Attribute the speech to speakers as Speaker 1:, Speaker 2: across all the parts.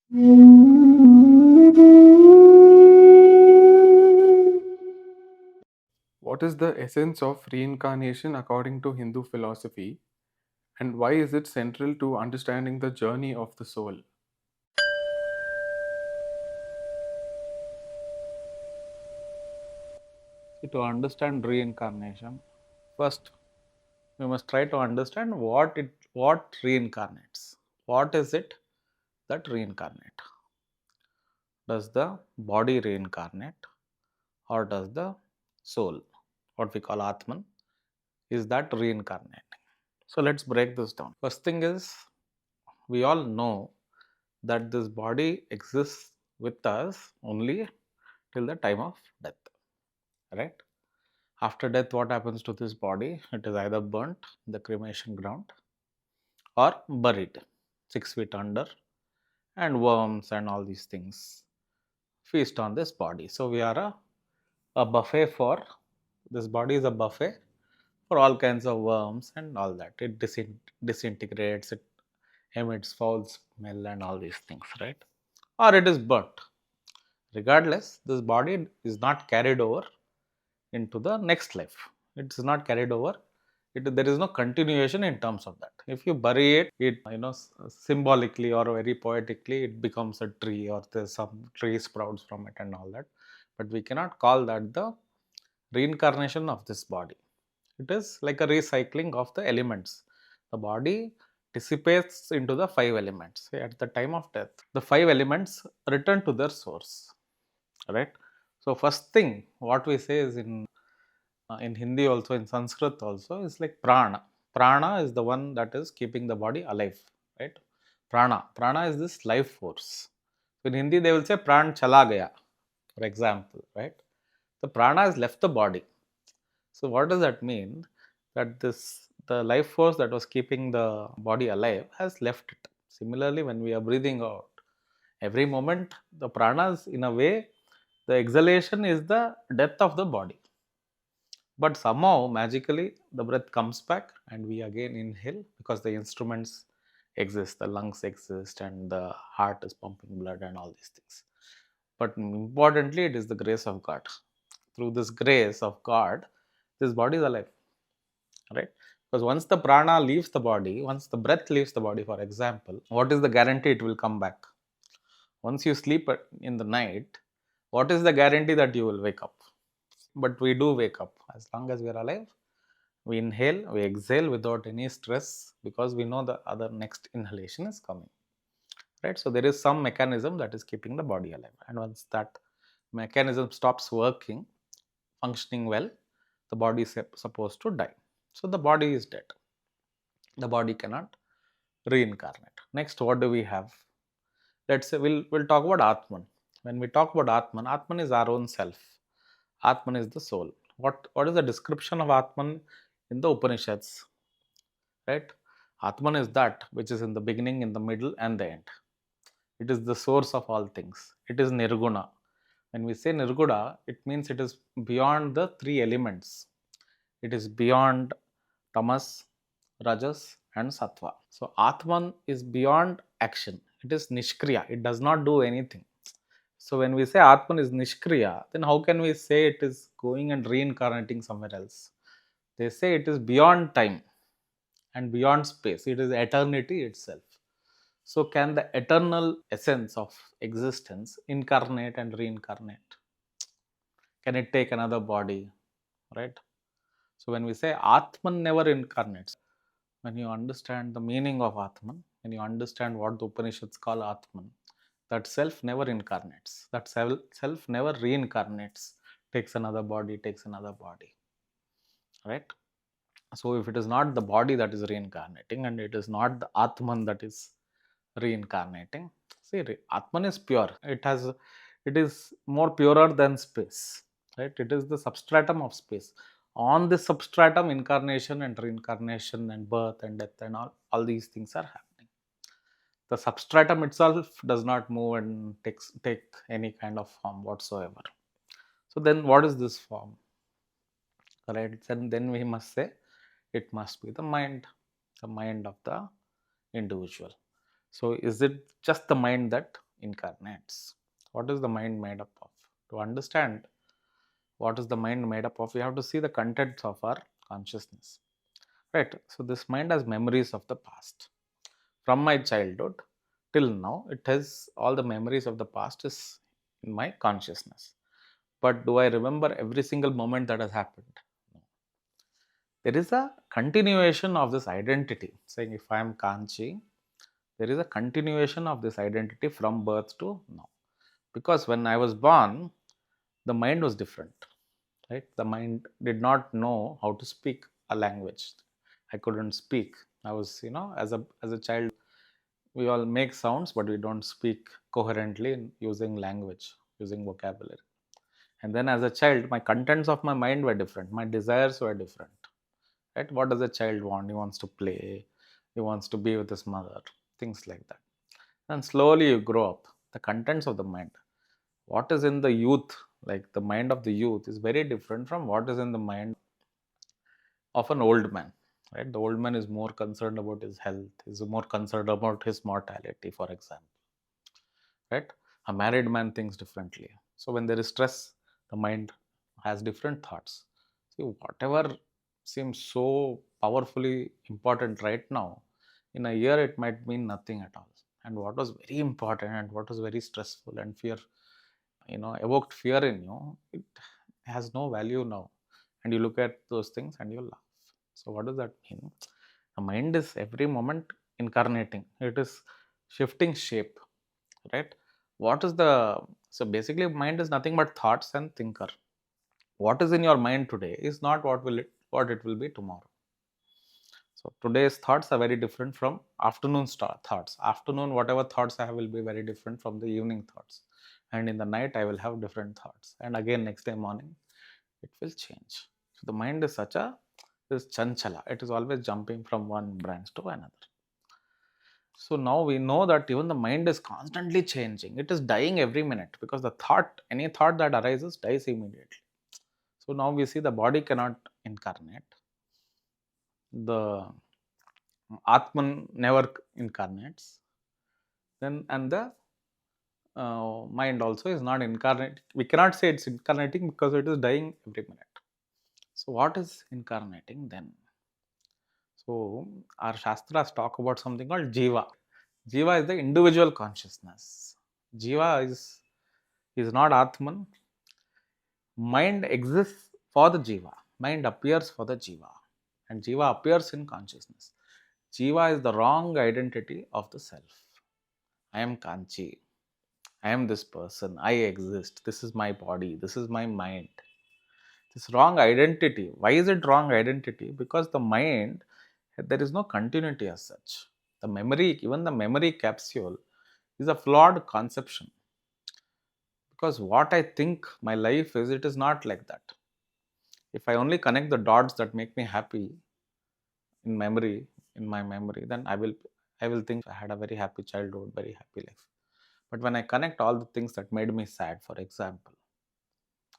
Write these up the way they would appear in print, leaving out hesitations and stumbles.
Speaker 1: What is the essence of reincarnation according to Hindu philosophy, and why is it central to understanding the journey of the soul?
Speaker 2: See, to understand reincarnation, first we must try to understand what reincarnates. What is it that reincarnate? Does the body reincarnate or does the soul, what we call Atman, is that reincarnating? So let's break this down. First thing is, we all know that this body exists with us only till the time of death, right? After death, what happens to this body? It is either burnt in the cremation ground or buried 6 feet under, and worms and all these things feast on this body. So we are a buffet for this body is a buffet for all kinds of worms and all that. It disintegrates, it emits foul smell and all these things, right? Or it is burnt. Regardless, this body is not carried over into the next life. It is not carried over. There is no continuation in terms of that. If you bury it, symbolically or very poetically, it becomes a tree, or there's some tree sprouts from it and all that. But we cannot call that the reincarnation of this body. It is like a recycling of the elements. The body dissipates into the five elements. At the time of death, the five elements return to their source, right? So first thing what we say is in Hindi, also in Sanskrit also, is like prana. Prana is the one that is keeping the body alive, right? Prana is this life force. In Hindi they will say pran chala gaya, for example, right? The prana has left the body. So what does that mean? That the life force that was keeping the body alive has left it. Similarly, when we are breathing out, every moment the pranas, in a way, the exhalation is the death of the body. But somehow magically the breath comes back and we again inhale, because the instruments exist, the lungs exist, and the heart is pumping blood and all these things. But importantly, it is the grace of God. Through this grace of God, this body is alive, right? Because once the prana leaves the body, once the breath leaves the body, for example, what is the guarantee it will come back? Once you sleep in the night, what is the guarantee that you will wake up? But we do wake up. As long as we are alive, we inhale, we exhale without any stress, because we know the other next inhalation is coming, right? So there is some mechanism that is keeping the body alive, and once that mechanism stops working, functioning well, the body is supposed to die. So the body is dead. The body cannot reincarnate. Next, what do we have? Let's say we'll talk about Atman. When we talk about Atman is our own self. Atman is the soul. What is the description of Atman in the Upanishads? Right? Atman is that which is in the beginning, in the middle, and the end. It is the source of all things. It is Nirguna. When we say Nirguna, it means it is beyond the three elements. It is beyond tamas, rajas, and sattva. So Atman is beyond action. It is nishkriya. It does not do anything. So when we say Atman is nishkriya, then how can we say it is going and reincarnating somewhere else? They say it is beyond time and beyond space. It is eternity itself. So can the eternal essence of existence incarnate and reincarnate? Can it take another body? Right? So when we say Atman never incarnates, when you understand the meaning of Atman, when you understand what the Upanishads call Atman, that self never incarnates, that self never reincarnates, takes another body, takes another body, right? So if it is not the body that is reincarnating, and it is not the Atman that is reincarnating, see, Atman is pure. It is more purer than space, right? It is the substratum of space. On this substratum, incarnation and reincarnation and birth and death and all these things are happening. The substratum itself does not move and take any kind of form whatsoever. So then what is this form? Right? And then we must say it must be the mind of the individual. So is it just the mind that incarnates. What is the mind made up of? To understand what is the mind made up of, we have to see the contents of our consciousness. Right. So this mind has memories of the past. From my childhood till now, it has all the memories of the past is in my consciousness. But do I remember every single moment that has happened? No. There is a continuation of this identity. Saying if I am Kanchi, there is a continuation of this identity from birth to now. Because when I was born, the mind was different, right? The mind did not know how to speak a language. I couldn't speak. I was, as a child, we all make sounds, but we don't speak coherently in using language, using vocabulary. And then as a child, my contents of my mind were different. My desires were different, right? What does a child want? He wants to play. He wants to be with his mother, things like that. And slowly you grow up. The contents of the mind, what is in the youth, like the mind of the youth, is very different from what is in the mind of an old man, right? The old man is more concerned about his health, is more concerned about his mortality, for example, right? A married man thinks differently. So when there is stress, the mind has different thoughts. See, whatever seems so powerfully important right now, in a year it might mean nothing at all. And what was very important and what was very stressful and fear, evoked fear in you, it has no value now. And you look at those things and you laugh. So what does that mean? The mind is every moment incarnating, it is shifting shape, right? What is the So basically mind is nothing but thoughts and thinker. What is in your mind today is not what it will be tomorrow. So today's thoughts are very different from afternoon thoughts. Afternoon, whatever thoughts I have will be very different from the evening thoughts. And in the night, I will have different thoughts. And again, next day morning, it will change. So the mind is this chanchala. It is always jumping from one branch to another. So now we know that even the mind is constantly changing. It is dying every minute because any thought that arises dies immediately. So now we see the body cannot incarnate. The Atman never incarnates. Then and the mind also is not incarnate. We cannot say it's incarnating because it is dying every minute. So what is incarnating then? So our Shastras talk about something called Jiva. Jiva is the individual consciousness. Jiva is not Atman. Mind exists for the Jiva. Mind appears for the Jiva. And Jiva appears in consciousness. Jiva is the wrong identity of the self. I am Kanchi. I am this person. I exist. This is my body. This is my mind. This wrong identity. Why is it wrong identity? Because the mind, there is no continuity as such. The memory, even the memory capsule, is a flawed conception. Because what I think my life is, it is not like that. If I only connect the dots that make me happy in memory, in my memory, then I will think I had a very happy childhood, very happy life. But when I connect all the things that made me sad, for example,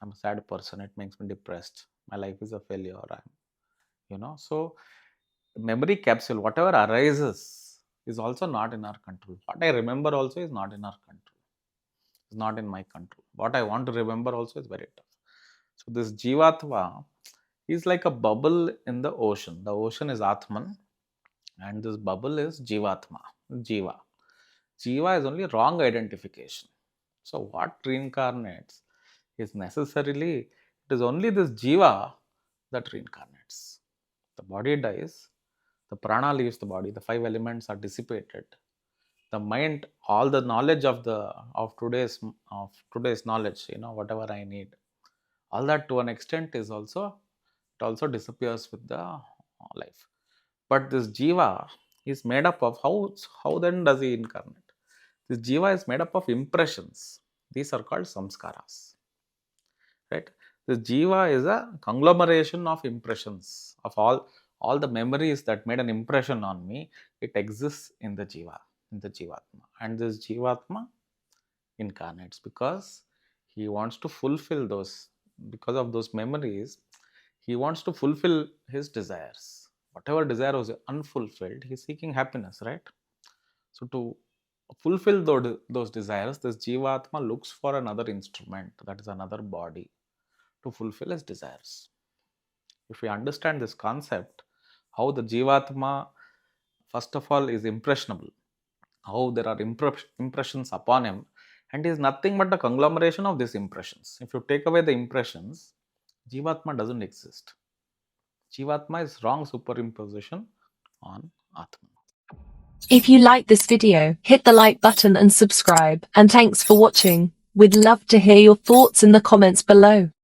Speaker 2: I'm a sad person, it makes me depressed. My life is a failure. So memory capsule, whatever arises, is also not in our control. What I remember also is not in our control. It's not in my control. What I want to remember also is very tough. So this Jivatma is like a bubble in the ocean. The ocean is Atman, and this bubble is Jivatma, Jiva. Jiva is only wrong identification. So what reincarnates is necessarily, it is only this Jiva that reincarnates. The body dies, the prana leaves the body, the five elements are dissipated. The mind, all the knowledge of today's knowledge, whatever I need, all that to an extent is also, it also disappears with the life. But this jiva is made up of, how then does he incarnate? This jiva is made up of impressions. These are called samskaras, right? The jiva is a conglomeration of impressions of all the memories that made an impression on me. It exists in the jiva, in the jivatma, and this jivatma incarnates because he wants to fulfill those, because of those memories, he wants to fulfill his desires. Whatever desire was unfulfilled, he's seeking happiness, right? So to fulfill those desires, this Jivatma looks for another instrument, that is another body, to fulfill his desires. If we understand this concept, how the Jivatma, first of all, is impressionable, how there are impressions upon him, and he is nothing but a conglomeration of these impressions. If you take away the impressions, Jivatma doesn't exist. Jivatma is wrong superimposition on Atman.
Speaker 3: If you like this video, hit the like button and subscribe. And thanks for watching. We'd love to hear your thoughts in the comments below.